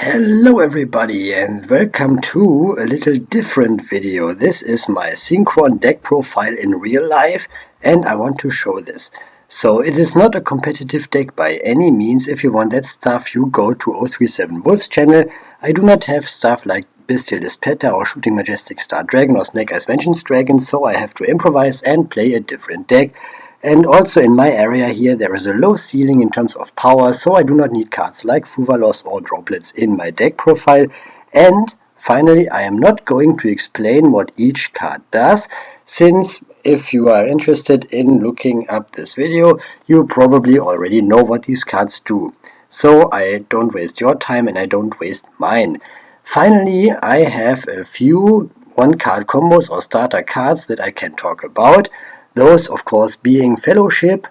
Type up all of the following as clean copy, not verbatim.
Hello everybody and welcome to a little different video. This is my Synchron Deck profile in real life and I want to show this. So it is not a competitive deck by any means. If you want that stuff, you go to 037 Wolf's channel. I do not have stuff like Bystial Dis Pater or Shooting Majestic Star Dragon or Snake Eyes Vengeance Dragon, so I have to improvise and play a different deck. And also in my area here there is a low ceiling in terms of power, so I do not need cards like Fuvalos or Droplets in my deck profile. And finally, I am not going to explain what each card does, since if you are interested in looking up this video, you probably already know what these cards do. So I don't waste your time and I don't waste mine. Finally, I have a few one-card combos or starter cards that I can talk about. Those, of course, being Fellowship,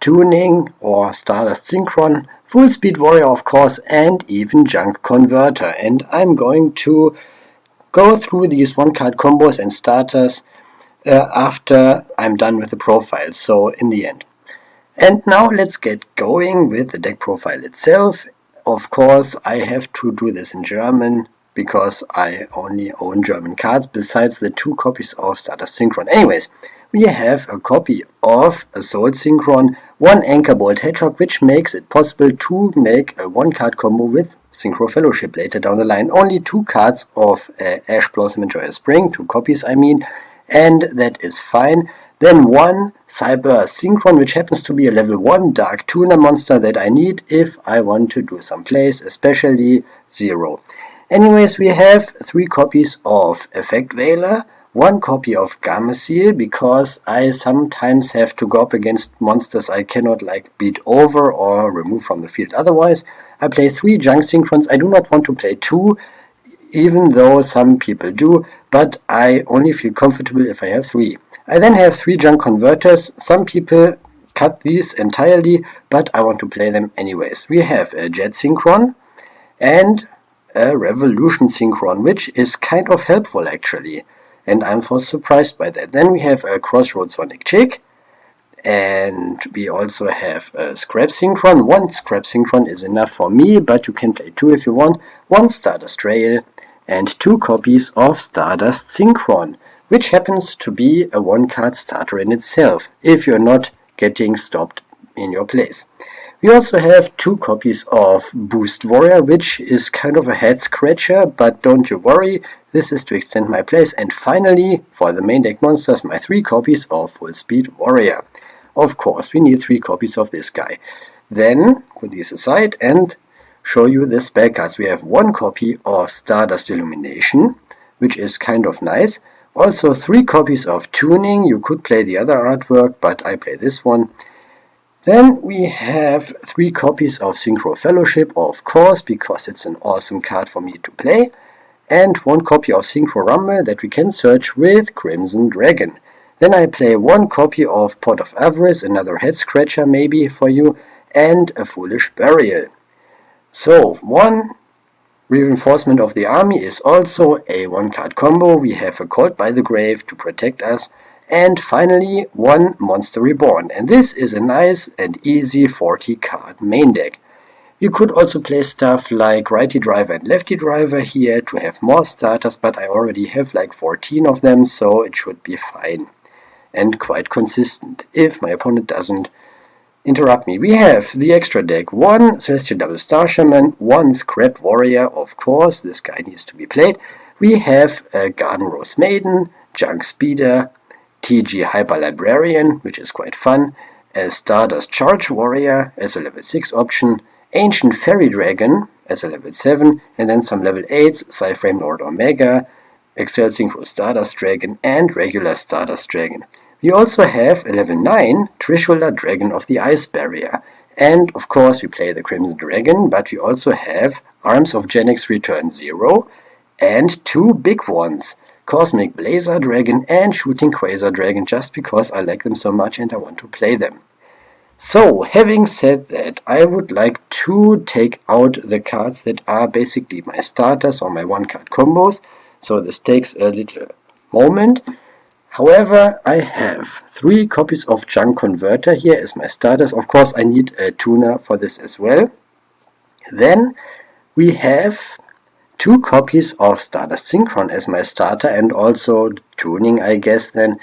Tuning or Stardust Synchron, Full Speed Warrior, of course, and even Junk Converter. And I'm going to go through these one-card combos and starters after I'm done with the profile, so in the end. And now let's get going with the deck profile itself. Of course, I have to do this in German, because I only own German cards, besides the 2 copies of Stardust Synchron. Anyways, we have a copy of a Soul Synchron, 1 Anchor Bolt Hedgehog, which makes it possible to make a 1-card combo with Synchro Fellowship later down the line. Only 2 cards of Ash Blossom and Joyous Spring, 2 copies I mean, and that is fine. Then 1 Cyber Synchron, which happens to be a level 1 Dark Tuner monster that I need if I want to do some plays, especially 0. Anyways, we have 3 copies of Effect Veiler, 1 copy of Gameciel, because I sometimes have to go up against monsters I cannot beat over or remove from the field otherwise. I play 3 Junk Synchrons. I do not want to play 2, even though some people do, but I only feel comfortable if I have 3. I then have 3 Junk Converters. Some people cut these entirely, but I want to play them anyways. We have a Jet Synchron and a Revolution Synchron, which is kind of helpful actually, and I'm surprised by that. Then we have a Crossroads Sonic Chick, and we also have a Scrap Synchron. 1 Scrap Synchron is enough for me, but you can play 2 if you want. 1 Stardust Trail, and 2 copies of Stardust Synchron, which happens to be a 1-card starter in itself, if you're not getting stopped in your place. We also have 2 copies of Boost Warrior, which is kind of a head scratcher, but don't you worry, this is to extend my place. And finally, for the main deck monsters, my 3 copies of Full Speed Warrior. Of course, we need 3 copies of this guy. Then, put these aside and show you the spell cards. We have 1 copy of Stardust Illumination, which is kind of nice. Also 3 copies of Tuning. You could play the other artwork, but I play this one. Then we have 3 copies of Synchro Fellowship, of course, because it's an awesome card for me to play. And 1 copy of Synchro Rumble that we can search with Crimson Dragon. Then I play 1 copy of Pot of Avarice, another head scratcher maybe for you, and a Foolish Burial. So 1 Reinforcement of the Army is also a 1-card combo. We have a Called by the Grave to protect us. And finally, 1 Monster Reborn. And this is a nice and easy 40-card main deck. You could also play stuff like Righty Driver and Lefty Driver here to have more starters, but I already have like 14 of them, so it should be fine. And quite consistent, if my opponent doesn't interrupt me. We have the extra deck, 1 Celestial Double Star Shaman, 1 Scrap Warrior, of course, this guy needs to be played. We have a Garden Rose Maiden, Junk Speeder, TG Hyper Librarian, which is quite fun, a Stardust Charge Warrior as a level 6 option, Ancient Fairy Dragon as a level 7, and then some level 8s, Cyframe Lord Omega, Excel Synchro Stardust Dragon, and regular Stardust Dragon. We also have a level 9 Trishula Dragon of the Ice Barrier. And of course we play the Crimson Dragon, but we also have Arms of Genex Return 0 and 2 big ones, Cosmic Blazer Dragon and Shooting Quasar Dragon, just because I like them so much and I want to play them. So, having said that, I would like to take out the cards that are basically my starters or my 1-card combos, so this takes a little moment. However, I have 3 copies of Junk Converter here as my starters. Of course, I need a tuner for this as well. Then we have 2 copies of Stardust Synchron as my starter and also tuning, I guess then.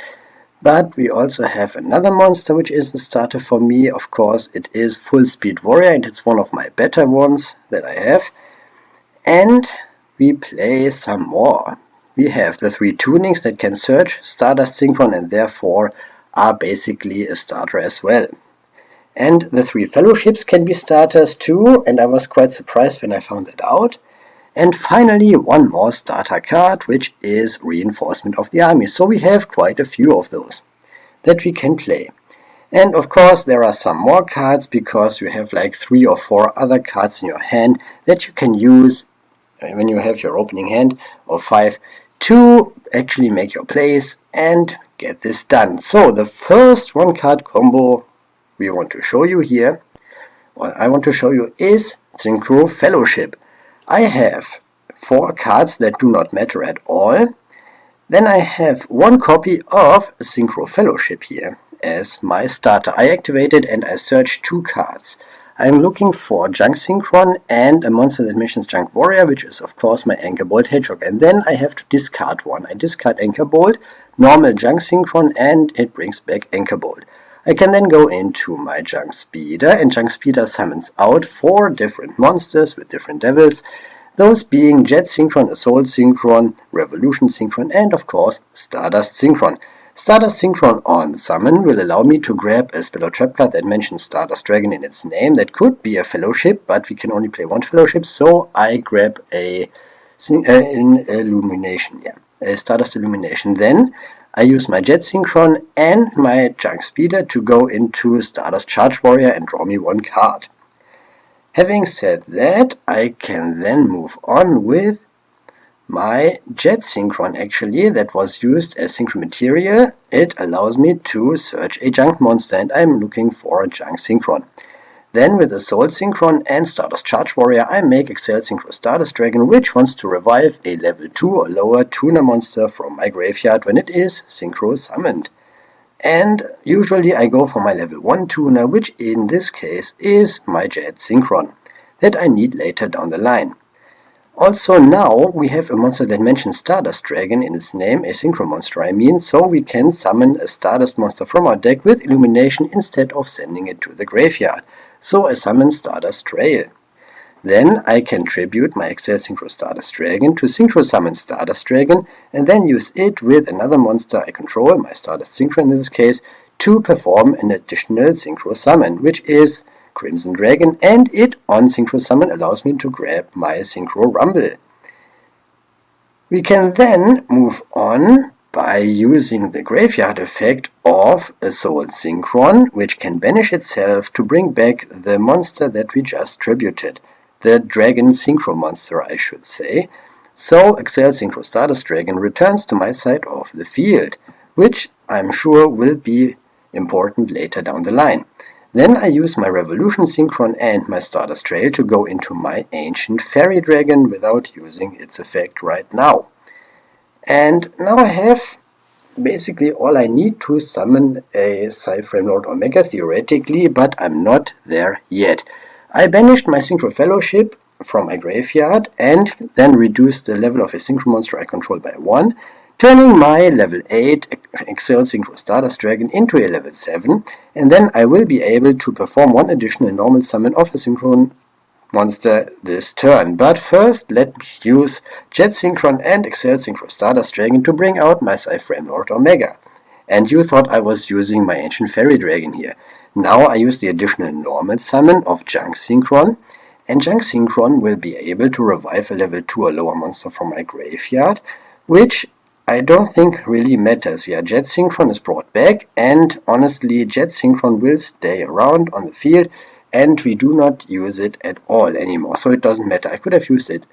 But we also have another monster which is a starter for me. Of course, it is Full Speed Warrior, and it's one of my better ones that I have. And we play some more. We have the 3 tunings that can search Stardust Synchron and therefore are basically a starter as well. And the 3 fellowships can be starters too, and I was quite surprised when I found that out. And finally, one more starter card, which is Reinforcement of the Army. So we have quite a few of those that we can play. And of course there are some more cards, because you have like 3 or 4 other cards in your hand that you can use when you have your opening hand, or 5, to actually make your plays and get this done. So the first 1-card combo we want to show you here, what I want to show you, is Synchro Fellowship. I have 4 cards that do not matter at all. Then I have 1 copy of Synchro Fellowship here as my starter. I activate it and I search 2 cards. I'm looking for Junk Synchron and a monster that mentions Junk Warrior, which is of course my Anchor Bolt Hedgehog. And then I have to discard one. I discard Anchor Bolt, normal Junk Synchron, and it brings back Anchor Bolt. I can then go into my Junk Speeder, and Junk Speeder summons out 4 different monsters with different levels, those being Jet Synchron, Assault Synchron, Revolution Synchron, and of course Stardust Synchron. Stardust Synchron on summon will allow me to grab a spell or trap card that mentions Stardust Dragon in its name. That could be a fellowship, but we can only play 1 fellowship, so I grab a Illumination, a Stardust Illumination. Then I use my Jet Synchron and my Junk Speeder to go into Stardust Charge Warrior and draw me 1 card. Having said that, I can then move on with my Jet Synchron, actually, that was used as Synchro material. It allows me to search a Junk monster, and I'm looking for a Junk Synchron. Then with Assault Synchron and Stardust Charge Warrior, I make Excel Synchro Stardust Dragon, which wants to revive a level 2 or lower tuner monster from my graveyard when it is Synchro summoned. And usually I go for my level 1 tuner, which in this case is my Jet Synchron, that I need later down the line. Also now we have a monster that mentions Stardust Dragon in its name, a Synchro monster I mean, so we can summon a Stardust monster from our deck with Illumination instead of sending it to the graveyard. So I summon Stardust Trail. Then I can tribute my Excel Synchro Stardust Dragon to Synchro summon Stardust Dragon, and then use it with another monster I control, my Stardust Synchro in this case, to perform an additional Synchro summon, which is Crimson Dragon, and it on Synchro summon allows me to grab my Synchro Rumble. We can then move on by using the graveyard effect of Assault Synchron, which can banish itself to bring back the monster that we just tributed. The Dragon Synchro monster, I should say. So Excel Synchro Stardust Dragon returns to my side of the field, which I'm sure will be important later down the line. Then I use my Revolution Synchron and my Stardust Trail to go into my Ancient Fairy Dragon without using its effect right now. And now I have basically all I need to summon a Cyframe Lord Omega theoretically, but I'm not there yet. I banished my Synchro Fellowship from my graveyard and then reduced the level of a Synchro monster I control by 1, turning my level 8 Excel Synchro Stardust Dragon into a level 7, and then I will be able to perform 1 additional normal summon of a Synchron monster this turn. But first let me use Jet Synchron and Excel Synchro Stardust Dragon to bring out my Cyframe Lord Omega. And you thought I was using my Ancient Fairy Dragon here. Now I use the additional normal summon of Junk Synchron, and Junk Synchron will be able to revive a level 2 or lower monster from my graveyard, which I don't think really matters. Yeah, Jet Synchron is brought back, and honestly Jet Synchron will stay around on the field, and we do not use it at all anymore, so it doesn't matter. I could have used it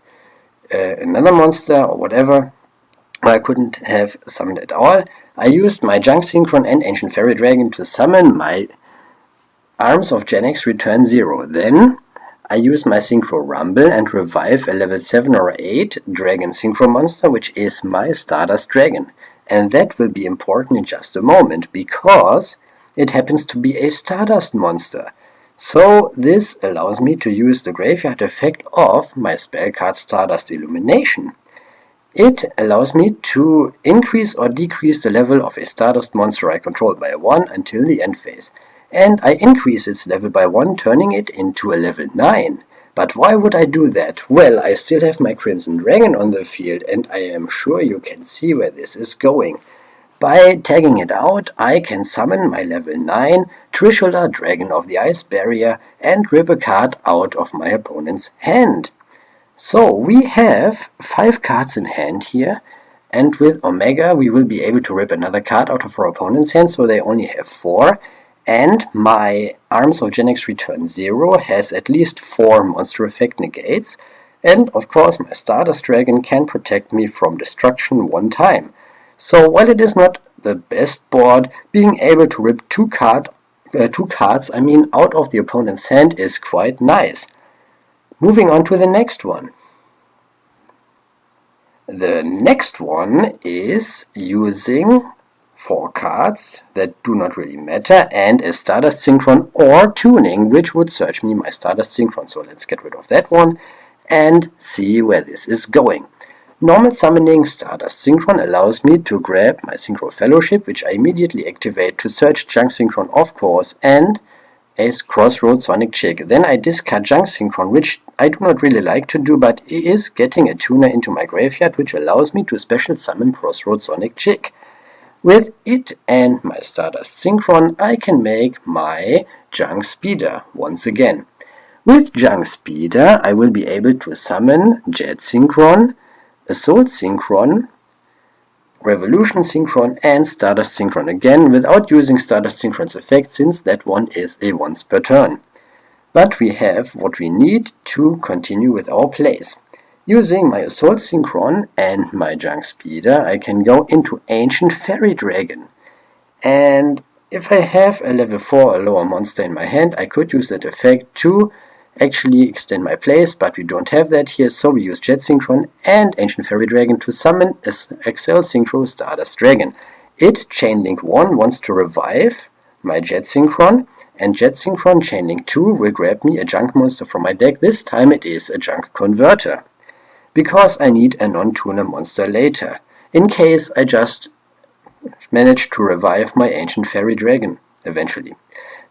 another monster or whatever, I couldn't have summoned at all. I used my Junk Synchron and Ancient Fairy Dragon to summon my Arms of Gen X return 0. Then I use my Synchro Rumble and revive a level 7 or 8 Dragon Synchro monster, which is my Stardust Dragon. And that will be important in just a moment, because it happens to be a Stardust monster. So this allows me to use the graveyard effect of my spell card Stardust Illumination. It allows me to increase or decrease the level of a Stardust monster I control by 1 until the end phase, and I increase its level by 1, turning it into a level 9. But why would I do that? Well, I still have my Crimson Dragon on the field, and I am sure you can see where this is going. By tagging it out, I can summon my level 9 Trishula Dragon of the Ice Barrier and rip a card out of my opponent's hand. So we have 5 cards in hand here, and with Omega we will be able to rip another card out of our opponent's hand, so they only have 4. And my Arms of Genex Return 0 has at least 4 monster effect negates, and of course my Stardust Dragon can protect me from destruction 1 time. So while it is not the best board, being able to rip two cards out of the opponent's hand is quite nice. Moving on to the next one. The next one is using 4 cards that do not really matter and a Stardust Synchron or Tuning, which would search me my Stardust Synchron. So let's get rid of that one and see where this is going. Normal summoning Stardust Synchron allows me to grab my Synchro Fellowship, which I immediately activate to search Junk Synchron of course, and a Crossroad Sonic Chick. Then I discard Junk Synchron, which I do not really like to do, but it is getting a tuner into my graveyard, which allows me to special summon Crossroad Sonic Chick. With it and my Stardust Synchron, I can make my Junk Speeder once again. With Junk Speeder, I will be able to summon Jet Synchron, Assault Synchron, Revolution Synchron, and Stardust Synchron again, without using Stardust Synchron's effect, since that one is a once per turn. But we have what we need to continue with our plays. Using my Assault Synchron and my Junk Speeder, I can go into Ancient Fairy Dragon. And if I have a level 4 or lower monster in my hand, I could use that effect to actually extend my plays, but we don't have that here, so we use Jet Synchron and Ancient Fairy Dragon to summon Excel Synchro Stardust Dragon. It, Chainlink 1, wants to revive my Jet Synchron, and Jet Synchron Chainlink 2 will grab me a junk monster from my deck. This time it is a Junk Converter, because I need a non-tuner monster later, in case I just manage to revive my Ancient Fairy Dragon eventually.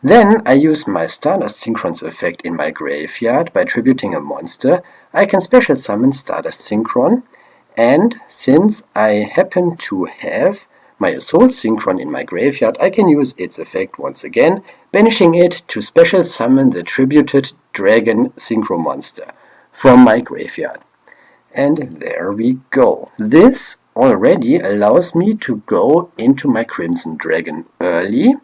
Then I use my Stardust Synchron's effect in my graveyard by tributing a monster. I can special summon Stardust Synchron, and since I happen to have my Assault Synchron in my graveyard, I can use its effect once again, banishing it to special summon the tributed Dragon Synchro monster from my graveyard. And there we go. This already allows me to go into my Crimson Dragon early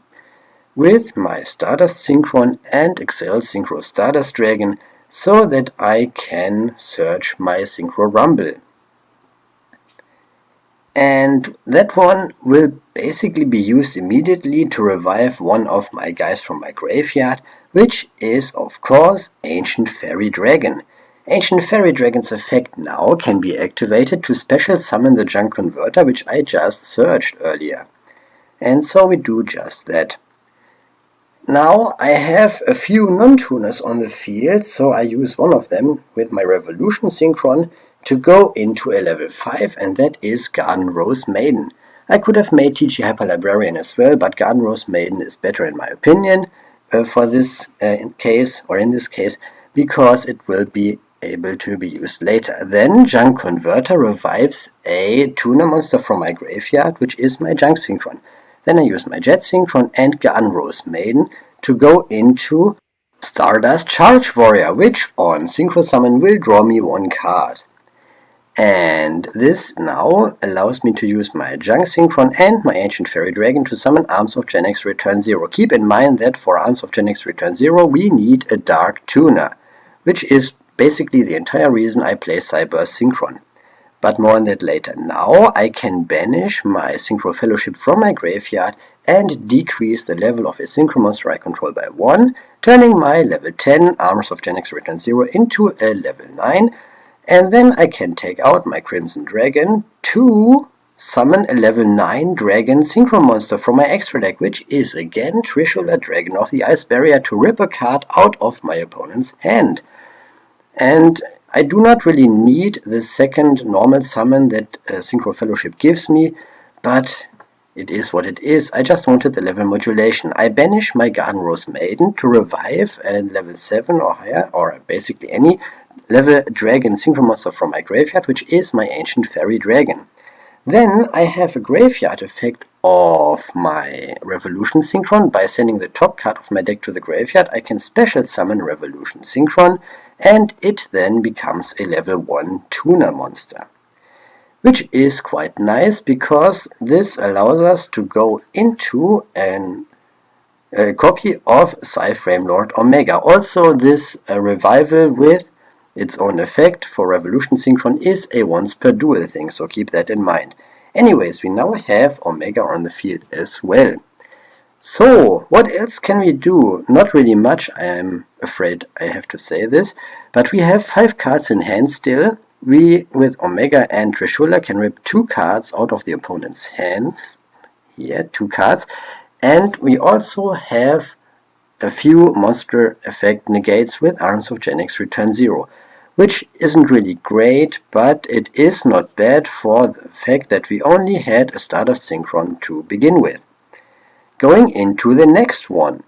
with my Stardust Synchron and Excel Synchro Stardust Dragon, so that I can search my Synchro Rumble. And that one will basically be used immediately to revive one of my guys from my graveyard, which is of course Ancient Fairy Dragon. Ancient Fairy Dragon's effect now can be activated to special summon the Junk Converter, which I just searched earlier. And so we do just that. Now I have a few non-tuners on the field, so I use one of them with my Revolution Synchron to go into a level 5, and that is Garden Rose Maiden. I could have made TG Hyper Librarian as well, but Garden Rose Maiden is better in my opinion for this case, because it will be able to be used later. Then Junk Converter revives a tuner monster from my graveyard, which is my Junk Synchron. Then I use my Jet Synchron and Garden Rose Maiden to go into Stardust Charge Warrior, which on Synchro Summon will draw me 1 card. And this now allows me to use my Junk Synchron and my Ancient Fairy Dragon to summon Arms of Genex Return 0. Keep in mind that for Arms of Genex Return 0 we need a Dark Tuner, which is basically the entire reason I play Cyburst Synchron. But more on that later. Now I can banish my Synchro Fellowship from my graveyard and decrease the level of a Synchro monster I control by 1, turning my level 10 Arms of Genex Return 0 into a level 9, and then I can take out my Crimson Dragon to summon a level 9 dragon synchron monster from my extra deck, which is again Trishula, Dragon of the Ice Barrier, to rip a card out of my opponent's hand. And I do not really need the second normal summon that Synchro Fellowship gives me, but it is what it is. I just wanted the level modulation. I banish my Garden Rose Maiden to revive a level 7 or higher, or basically any level dragon synchro monster from my graveyard, which is my Ancient Fairy Dragon. Then I have a graveyard effect of my Revolution Synchron. By sending the top card of my deck to the graveyard, I can special summon Revolution Synchron, and it then becomes a level 1 tuner monster. Which is quite nice, because this allows us to go into a copy of Psy-Frame Lord Omega. Also, this revival with its own effect for Revolution Synchron is a once per duel thing, so keep that in mind. Anyways, we now have Omega on the field as well. So, what else can we do? Not really much, I am afraid I have to say this, but we have 5 cards in hand still. We, with Omega and Trishula, can rip 2 cards out of the opponent's hand. Here, 2 cards. And we also have a few monster effect negates with Arms of Genix Return 0, which isn't really great, but it is not bad for the fact that we only had a Stardust Synchron to begin with. Going into the next one.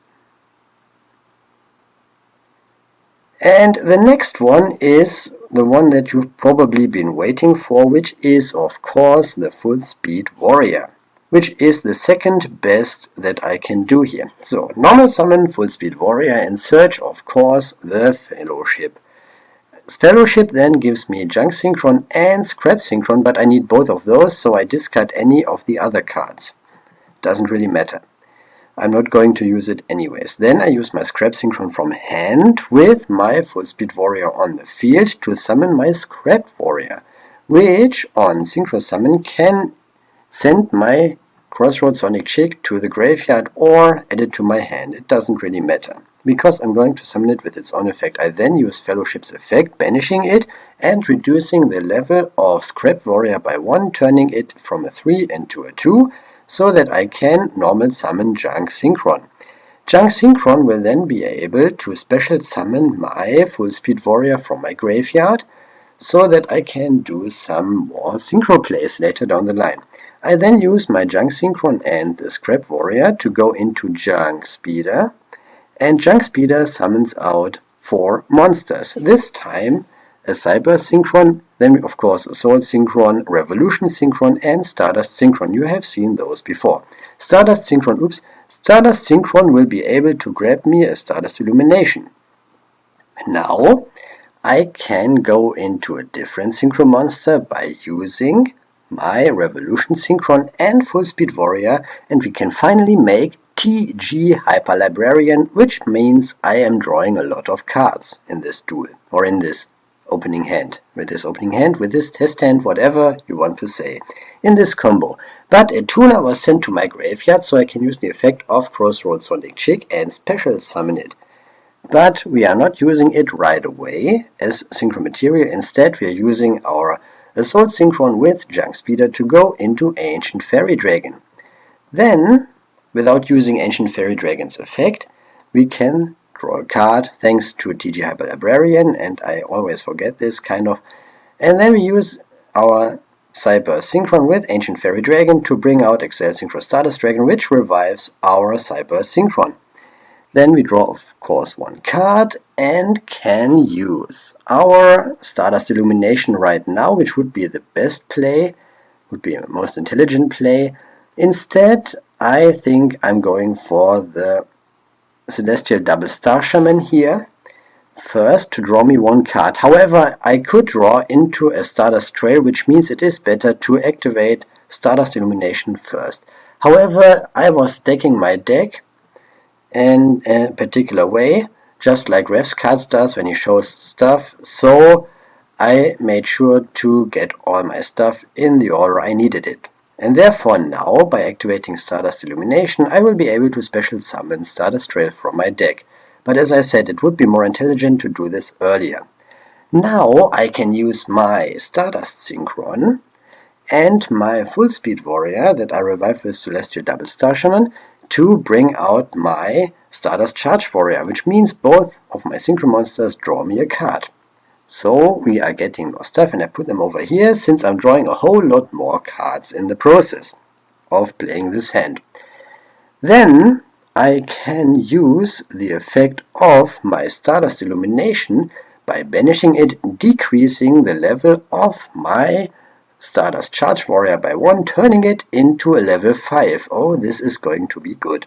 And the next one is the one that you've probably been waiting for, which is of course the Full Speed Warrior, which is the second best that I can do here. So, normal summon Full Speed Warrior and search, of course, the Fellowship. Fellowship then gives me Junk Synchron and Scrap Synchron, but I need both of those, so I discard any of the other cards. Doesn't really matter. I'm not going to use it anyways. Then I use my Scrap Synchron from hand with my Full Speed Warrior on the field to summon my Scrap Warrior, which on Synchro Summon can send my Crossroads Sonic Chick to the graveyard or add it to my hand. It doesn't really matter, because I'm going to summon it with its own effect. I then use Fellowship's effect, banishing it and reducing the level of Scrap Warrior by 1, turning it from a 3 into a 2, so that I can normal summon Junk Synchron. Junk Synchron will then be able to special summon my Full Speed Warrior from my graveyard, so that I can do some more synchro plays later down the line. I then use my Junk Synchron and the Scrap Warrior to go into Junk Speeder, and Junk Speeder summons out 4 monsters. This time a Cyber Synchron, then of course a Soul Synchron, Revolution Synchron, and Stardust Synchron. You have seen those before. Stardust Synchron will be able to grab me a Stardust Illumination. Now I can go into a different Synchro monster by using my Revolution Synchron and Full Speed Warrior, and we can finally make TG Hyper Librarian, which means I am drawing a lot of cards in this duel, or in this opening hand, with this test hand, whatever you want to say, in this combo. But a tuner was sent to my graveyard, so I can use the effect of Crossroads Sonic Chick and special summon it. But we are not using it right away as Synchro material. Instead, we are using our Assault Synchron with Junk Speeder to go into Ancient Fairy Dragon. Then, without using Ancient Fairy Dragon's effect, we can draw a card thanks to TG Hyper Librarian, and I always forget this kind of. And then we use our Cyber Synchron with Ancient Fairy Dragon to bring out Exile Synchro Stardust Dragon, which revives our Cyber Synchron. Then we draw, of course, 1 card and can use our Stardust Illumination right now, which would be the best play, would be the most intelligent play. Instead, I think I'm going for the Celestial Double Star Shaman here, first to draw me 1 card. However, I could draw into a Stardust Trail, which means it is better to activate Stardust Illumination first. However, I was stacking my deck in a particular way, just like Ref's cards does when he shows stuff, so I made sure to get all my stuff in the order I needed it. And therefore now, by activating Stardust Illumination, I will be able to special summon Stardust Trail from my deck. But as I said, it would be more intelligent to do this earlier. Now I can use my Stardust Synchron and my full speed warrior that I revive with Celestial Double Star Shaman to bring out my Stardust Charge Warrior, which means both of my Synchro monsters draw me a card. So we are getting more stuff, and I put them over here since I'm drawing a whole lot more cards in the process of playing this hand. Then I can use the effect of my Stardust Illumination by banishing it, decreasing the level of my Stardust Charge Warrior by 1, turning it into a level 5. Oh, this is going to be good.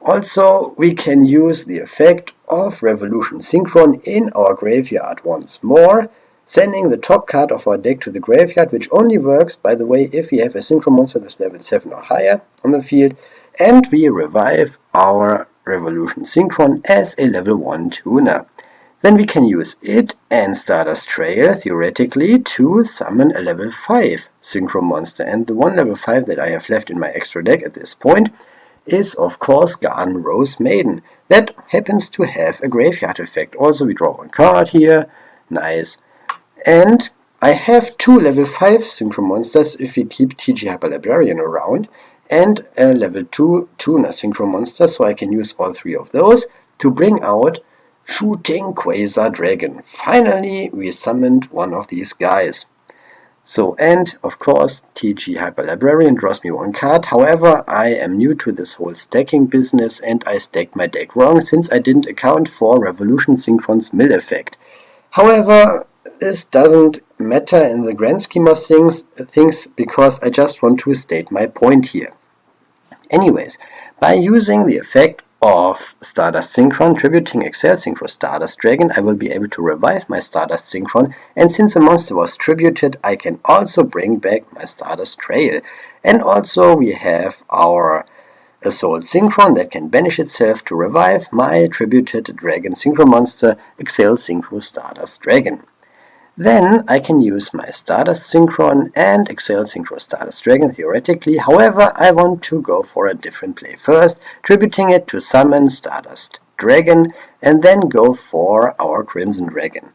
Also, we can use the effect of Revolution Synchron in our graveyard once more, sending the top card of our deck to the graveyard, which only works, by the way, if we have a Synchro monster that's level 7 or higher on the field, and we revive our Revolution Synchron as a level 1 tuner. Then we can use it and Stardust Trail, theoretically, to summon a level 5 Synchro monster, and the one level 5 that I have left in my extra deck at this point is, of course, Garden Rose Maiden. That happens to have a graveyard effect. Also, we draw one card here. Nice. And I have 2 level 5 Synchro monsters if we keep TG Hyper Librarian around, and a level 2 tuner Synchro monster, so I can use all 3 of those to bring out Shooting Quasar Dragon. Finally, we summoned one of these guys. So, and of course, TG Hyper Librarian draws me 1 card. However, I am new to this whole stacking business and I stacked my deck wrong since I didn't account for Revolution Synchron's mill effect. However, this doesn't matter in the grand scheme of things because I just want to state my point here. Anyways, by using the effect of Stardust Synchron, tributing Excel Synchro Stardust Dragon, I will be able to revive my Stardust Synchron, and since a monster was tributed, I can also bring back my Stardust Trail. And also we have our Assault Synchron that can banish itself to revive my tributed Dragon Synchro monster, Excel Synchro Stardust Dragon. Then I can use my Stardust Synchron and Excel Synchro Stardust Dragon theoretically. However, I want to go for a different play first, tributing it to summon Stardust Dragon, and then go for our Crimson Dragon.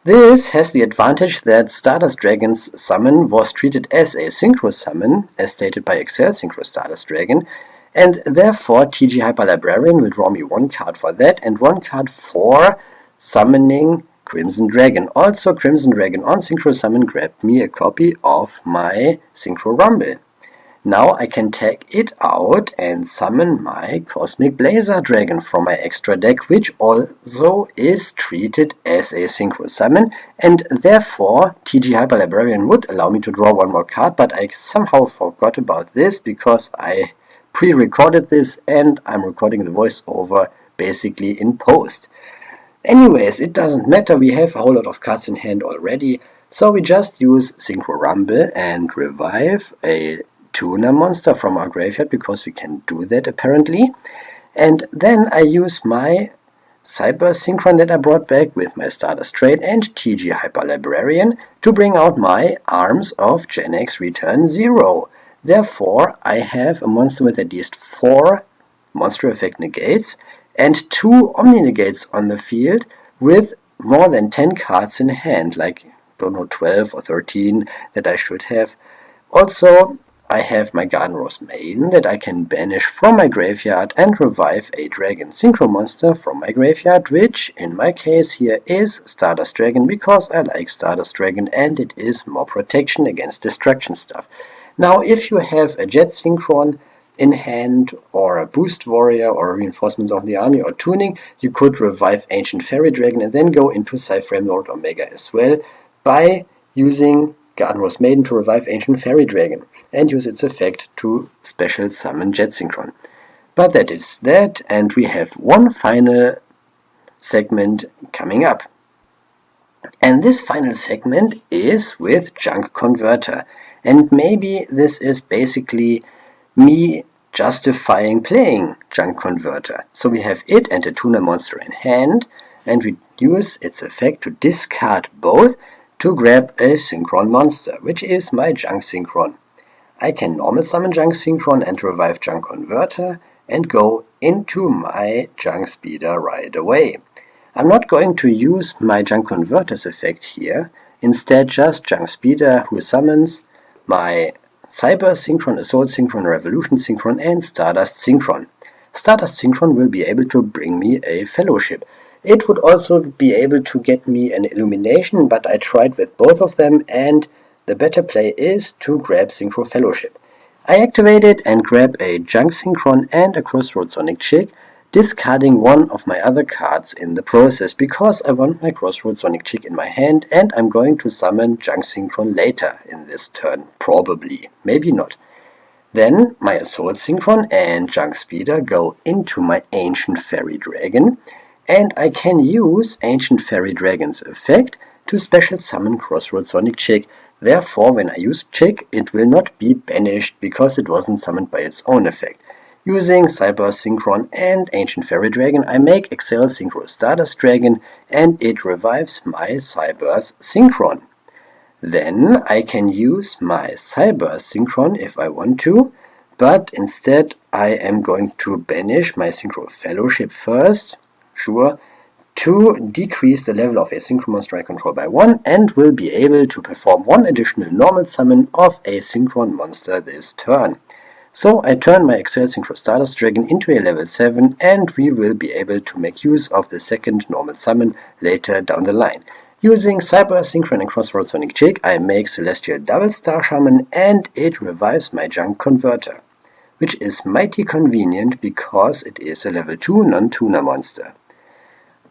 This has the advantage that Stardust Dragon's summon was treated as a Synchro summon, as stated by Excel Synchro Stardust Dragon, and therefore TG Hyper Librarian will draw me 1 card for that and 1 card for summoning Crimson Dragon. Also, Crimson Dragon on Synchro Summon grabbed me a copy of my Synchro Rumble. Now I can take it out and summon my Cosmic Blazer Dragon from my extra deck, which also is treated as a Synchro Summon, and therefore TG Hyper Librarian would allow me to draw 1 more card, but I somehow forgot about this because I pre-recorded this and I'm recording the voiceover basically in post. Anyways, it doesn't matter, we have a whole lot of cards in hand already, so we just use Synchro Rumble and revive a tuner monster from our graveyard, because we can do that apparently. And then I use my Cyber Synchron that I brought back with my Stardust Trade and TG Hyper Librarian to bring out my Arms of Gen X Return 0. Therefore, I have a monster with at least 4 monster effect negates and 2 Omni negates on the field with more than 10 cards in hand, like, don't know, 12 or 13 that I should have. Also, I have my Garden Rose Maiden that I can banish from my graveyard and revive a Dragon Synchro monster from my graveyard, which in my case here is Stardust Dragon, because I like Stardust Dragon and it is more protection against destruction stuff. Now, if you have a Jet Synchron in hand, or a Boost Warrior, or Reinforcements of the Army, or Tuning, you could revive Ancient Fairy Dragon and then go into Cyframe Lord Omega as well by using Garden Rose Maiden to revive Ancient Fairy Dragon and use its effect to special summon Jet Synchron. But that is that, and we have one final segment coming up. And this final segment is with Junk Converter. And maybe this is basically me justifying playing Junk Converter. So we have it and a tuner monster in hand, and we use its effect to discard both to grab a Synchron monster, which is my Junk Synchron. I can normal summon Junk Synchron and revive Junk Converter and go into my Junk Speeder right away. I'm not going to use my Junk Converter's effect here, instead just Junk Speeder, who summons my Cyber Synchron, Assault Synchron, Revolution Synchron, and Stardust Synchron. Stardust Synchron will be able to bring me a fellowship. It would also be able to get me an illumination, but I tried with both of them, and the better play is to grab Synchro Fellowship. I activate it and grab a Junk Synchron and a Crossroad Sonic Chick, discarding one of my other cards in the process because I want my Crossroad Sonic Chick in my hand, and I'm going to summon Junk Synchron later in this turn, probably, maybe not. Then my Assault Synchron and Junk Speeder go into my Ancient Fairy Dragon, and I can use Ancient Fairy Dragon's effect to special summon Crossroad Sonic Chick. Therefore, when I use Chick, it will not be banished because it wasn't summoned by its own effect. Using Cyber Synchron and Ancient Fairy Dragon, I make Excel Synchro Stardust Dragon, and it revives my Cyber Synchron. Then I can use my Cyber Synchron if I want to, but instead I am going to banish my Synchro Fellowship first, sure, to decrease the level of a Synchro monster I control by 1, and will be able to perform one additional normal summon of a Synchron monster this turn. So I turn my Excel Synchro Stardust Dragon into a level 7, and we will be able to make use of the second normal summon later down the line. Using Cyber Synchron and Crossroad Sonic Chick, I make Celestial Double Star Shaman, and it revives my Junk Converter, which is mighty convenient because it is a level 2 non-tuner monster.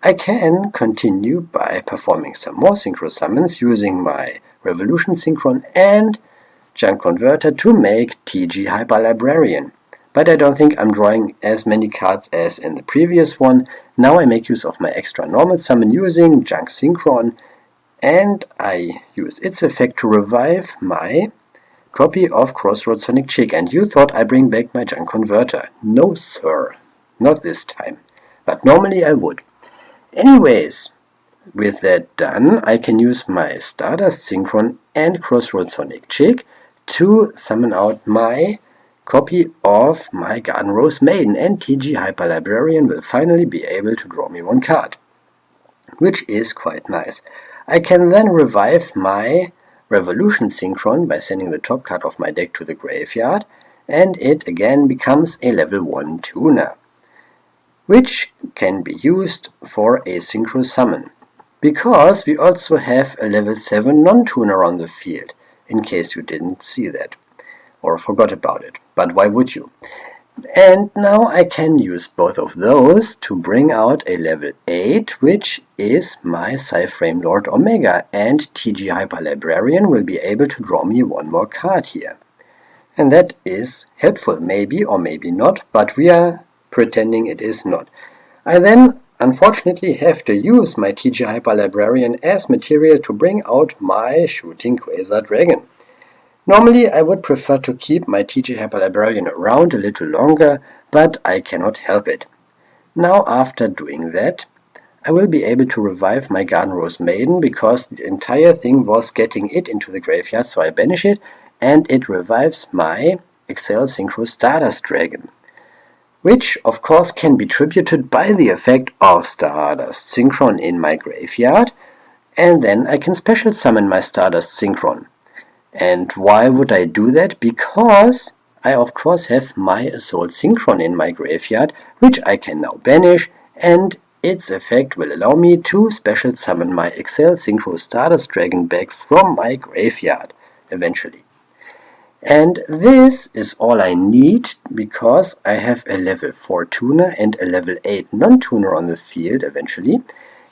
I can continue by performing some more Synchro summons using my Revolution Synchron and Junk Converter to make TG Hyper Librarian. But I don't think I'm drawing as many cards as in the previous one. Now I make use of my extra normal summon using Junk Synchron, and I use its effect to revive my copy of Crossroad Sonic Chick. And you thought I bring back my Junk Converter. No sir, not this time. But normally I would. Anyways, with that done, I can use my Stardust Synchron and Crossroad Sonic Chick to summon out my copy of my Garden Rose Maiden, and TG Hyper Librarian will finally be able to draw me one card, which is quite nice. I can then revive my Revolution Synchron by sending the top card of my deck to the graveyard, and it again becomes a level 1 tuner, which can be used for a Synchro summon, because we also have a level 7 non-tuner on the field, in case you didn't see that or forgot about it, but why would you? And now I can use both of those to bring out a level 8, which is my Psyframe Lord Omega, and TG Hyper Librarian will be able to draw me one more card here. And that is helpful, maybe or maybe not, but we are pretending it is not. I then unfortunately have to use my TG Hyper Librarian as material to bring out my Shooting Quasar Dragon. Normally I would prefer to keep my TG Hyper Librarian around a little longer, but I cannot help it. Now after doing that, I will be able to revive my Garden Rose Maiden, because the entire thing was getting it into the graveyard, so I banish it, and it revives my Excel Synchro Stardust Dragon, which of course can be tributed by the effect of Stardust Synchron in my graveyard, and then I can special summon my Stardust Synchron. And why would I do that? Because I of course have my Assault Synchron in my graveyard, which I can now banish, and its effect will allow me to special summon my Excel Synchro Stardust Dragon back from my graveyard eventually. And this is all I need, because I have a level 4 tuner and a level 8 non-tuner on the field eventually,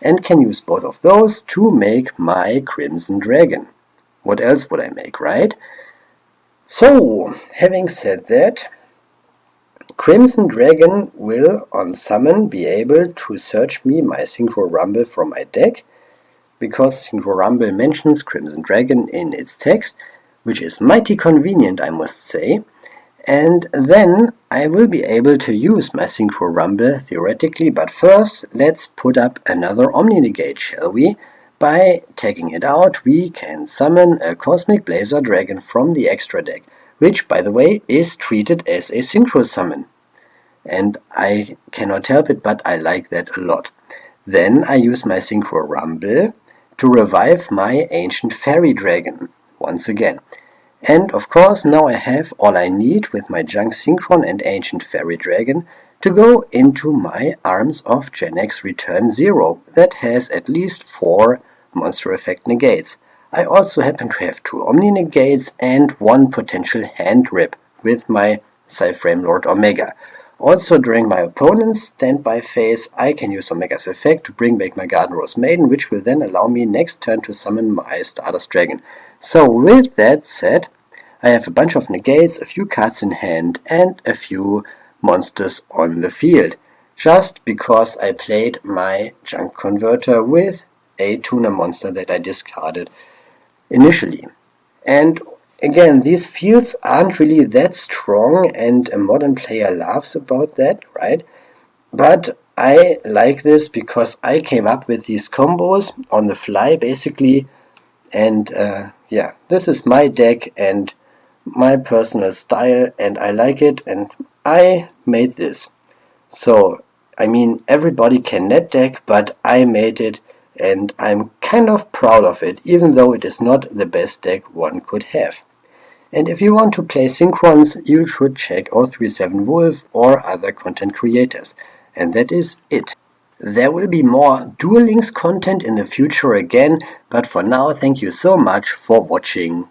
and can use both of those to make my Crimson Dragon. What else would I make, right? So, having said that, Crimson Dragon will on summon be able to search me my Synchro Rumble from my deck, because Synchro Rumble mentions Crimson Dragon in its text, which is mighty convenient, I must say. And then I will be able to use my Synchro Rumble theoretically, but first let's put up another Omni Negate, shall we? By taking it out, we can summon a Cosmic Blazer Dragon from the extra deck, which, by the way, is treated as a Synchro summon. And I cannot help it, but I like that a lot. Then I use my Synchro Rumble to revive my Ancient Fairy Dragon, once again. And of course now I have all I need with my Junk Synchron and Ancient Fairy Dragon to go into my Arms of Genex Return 0 that has at least 4 monster effect negates. I also happen to have 2 Omni negates and 1 potential hand rip with my Cyframe Lord Omega. Also during my opponent's standby phase I can use Omega's effect to bring back my Garden Rose Maiden, which will then allow me next turn to summon my Stardust Dragon. So with that said, I have a bunch of negates, a few cards in hand, and a few monsters on the field, just because I played my Junk Converter with a tuner monster that I discarded initially. And again, these fields aren't really that strong, and a modern player laughs about that, right? But I like this because I came up with these combos on the fly, basically, and yeah, this is my deck and my personal style, and I like it, and I made this. So, I mean, everybody can net deck, but I made it, and I'm kind of proud of it, even though it is not the best deck one could have. And if you want to play Synchrons, you should check 037 Wolf or other content creators. And that is it. There will be more Duel Links content in the future again, but for now, thank you so much for watching.